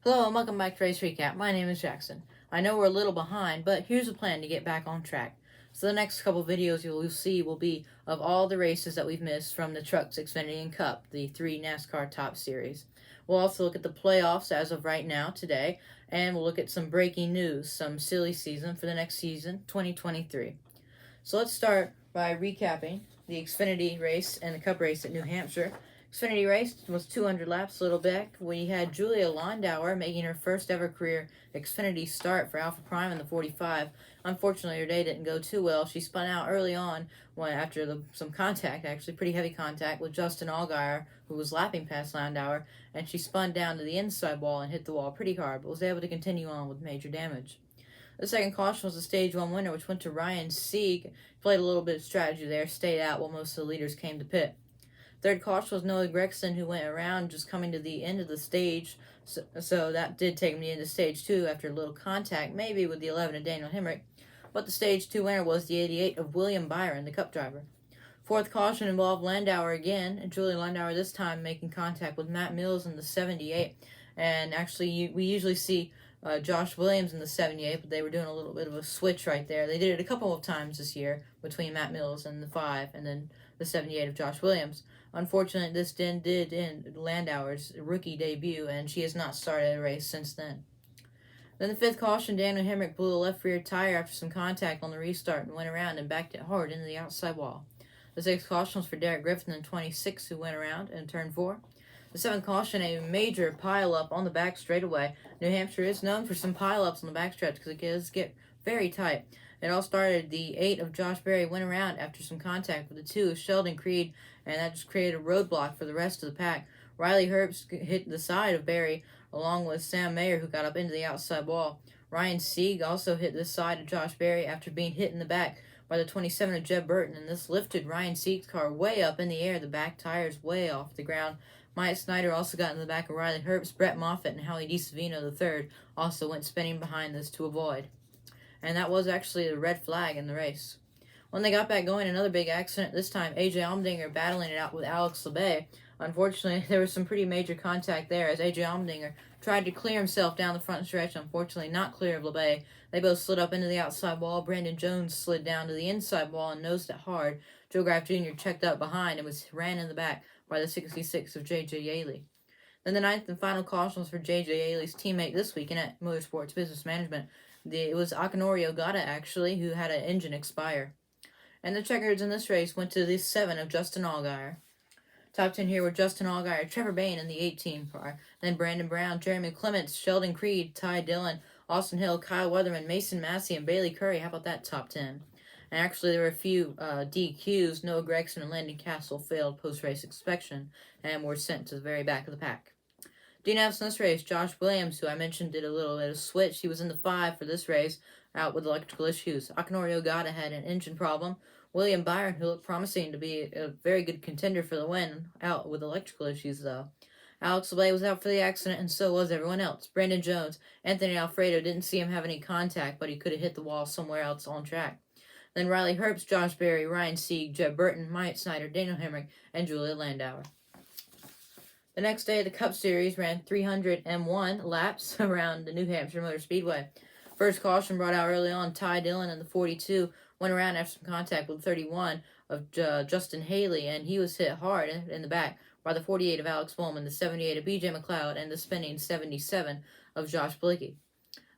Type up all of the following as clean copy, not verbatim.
Hello and welcome back to Race Recap. My name is Jackson. I know we're a little behind, but here's a plan to get back on track. So the next couple videos you'll see will be of all the races that we've missed from the Trucks, Xfinity and Cup, the three NASCAR Top Series. We'll also look at the playoffs as of right now, today, and we'll look at some breaking news, some silly season for the next season, 2023. So let's start by recapping the Xfinity race and the Cup race at New Hampshire. Xfinity race was 200 laps, a little back. We had Julia Landauer making her first ever career Xfinity start for Alpha Prime in the 45. Unfortunately, her day didn't go too well. She spun out early on after some contact, actually pretty heavy contact, with Justin Allgaier, who was lapping past Landauer, and she spun down to the inside wall and hit the wall pretty hard, but was able to continue on with major damage. The second caution was the Stage 1 winner, which went to Ryan Sieg. Played a little bit of strategy there, stayed out while most of the leaders came to pit. Third caution was Noah Gragson, who went around just coming to the end of the stage, so that did take him to the end of Stage 2 after a little contact, maybe with the 11 of Daniel Hemrick. But the Stage 2 winner was the 88 of William Byron, the Cup driver. Fourth caution involved Landauer again, and Julie Landauer this time making contact with Matt Mills in the 78. And actually, we usually see Josh Williams in the 78, but they were doing a little bit of a switch right there. They did it a couple of times this year between Matt Mills and the 5, and then the 78 of Josh Williams. Unfortunately, this did end Landauer's rookie debut, and she has not started a race since then. Then the fifth caution, Daniel Hemrick blew a left rear tire after some contact on the restart and went around and backed it hard into the outside wall. The sixth caution was for Derek Griffin in 26, who went around in turn 4. The seventh caution, a major pile-up on the back straightaway. New Hampshire is known for some pile-ups on the backstretch because it does get very tight. It all started, the 8 of Josh Berry went around after some contact with the 2 of Sheldon Creed, and that just created a roadblock for the rest of the pack. Riley Herbst hit the side of Berry, along with Sam Mayer, who got up into the outside wall. Ryan Sieg also hit the side of Josh Berry after being hit in the back by the 27 of Jeb Burton, and this lifted Ryan Sieg's car way up in the air, the back tires way off the ground. Myatt Snyder also got in the back of Riley Herbst. Brett Moffitt and Howie DiSavino III also went spinning behind this to avoid. And that was actually a red flag in the race. When they got back going, another big accident, this time AJ Allmendinger battling it out with Alex Labbe. Unfortunately, there was some pretty major contact there as AJ Allmendinger tried to clear himself down the front stretch, unfortunately not clear of Labbe. They both slid up into the outside wall. Brandon Jones slid down to the inside wall and nosed it hard. Joe Graff Jr. checked up behind and ran in the back by the 66 of J.J. Yaley. Then the ninth and final caution was for J.J. Yaley's teammate this weekend at Motorsports Business Management. It was Akinori Ogata, actually, who had an engine expire. And the checkers in this race went to the 7 of Justin Allgaier. Top 10 here were Justin Allgaier, Trevor Bayne in the 18 car, then Brandon Brown, Jeremy Clements, Sheldon Creed, Ty Dillon, Austin Hill, Kyle Weatherman, Mason Massey, and Bailey Curry. How about that top 10? And actually, there were a few DQs. Noah Gragson and Landon Castle failed post-race inspection and were sent to the very back of the pack. DNFs in this race, Josh Williams, who I mentioned did a little bit of switch. He was in the 5 for this race, out with electrical issues. Akinori Ogata had an engine problem. William Byron, who looked promising to be a very good contender for the win, out with electrical issues, though. Alex Labbe was out for the accident, and so was everyone else. Brandon Jones, Anthony Alfredo didn't see him have any contact, but he could have hit the wall somewhere else on track. Then Riley Herbst, Josh Berry, Ryan Sieg, Jeb Burton, Myatt Snyder, Daniel Hemrick, and Julia Landauer. The next day, the Cup Series ran 301 laps around the New Hampshire Motor Speedway. First caution brought out early on, Ty Dillon in the 42 went around after some contact with 31 of Justin Haley, and he was hit hard in the back by the 48 of Alex Bowman, the 78 of B.J. McLeod, and the spinning 77 of Josh Blicky.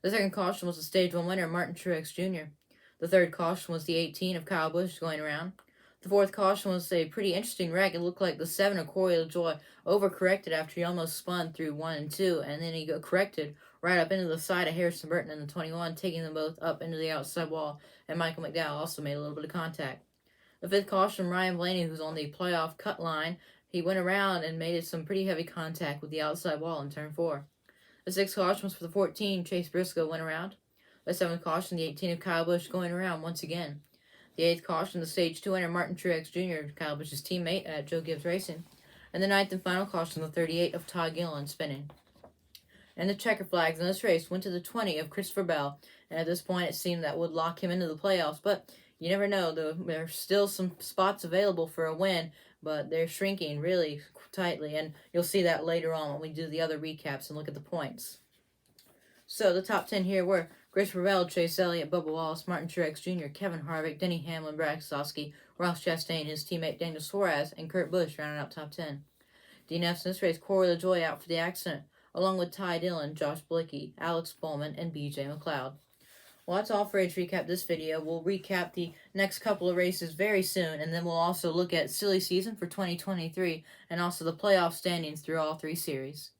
The second caution was the Stage 1 winner, Martin Truex Jr. The third caution was the 18 of Kyle Busch going around. The fourth caution was a pretty interesting wreck. It looked like the 7 of Corey LaJoie overcorrected after he almost spun through 1 and 2, and then he got corrected right up into the side of Harrison Burton in the 21, taking them both up into the outside wall, and Michael McDowell also made a little bit of contact. The fifth caution, Ryan Blaney, who's on the playoff cut line, he went around and made some pretty heavy contact with the outside wall in turn 4. The sixth caution was for the 14, Chase Briscoe went around. The seventh caution, the 18 of Kyle Busch going around once again. The eighth caution, the Stage 2 winner, Martin Truex Jr., Kyle Busch's teammate at Joe Gibbs Racing. And the ninth and final caution, the 38 of Todd Gilliland spinning. And the checker flags in this race went to the 20 of Christopher Bell, and at this point it seemed that would lock him into the playoffs, but you never know. There's still some spots available for a win, but they're shrinking really tightly, and you'll see that later on when we do the other recaps and look at the points. So the top 10 here were Christopher Bell, Chase Elliott, Bubba Wallace, Martin Truex Jr., Kevin Harvick, Denny Hamlin, Brad Keselowski, Ross Chastain, his teammate Daniel Suarez, and Kurt Busch rounding out top 10. DNFs in this race: Corey LaJoie out for the accident, along with Ty Dillon, Josh Blicky, Alex Bowman, and BJ McLeod. Well, that's all for Age Recap this video. We'll recap the next couple of races very soon, and then we'll also look at silly season for 2023 and also the playoff standings through all three series.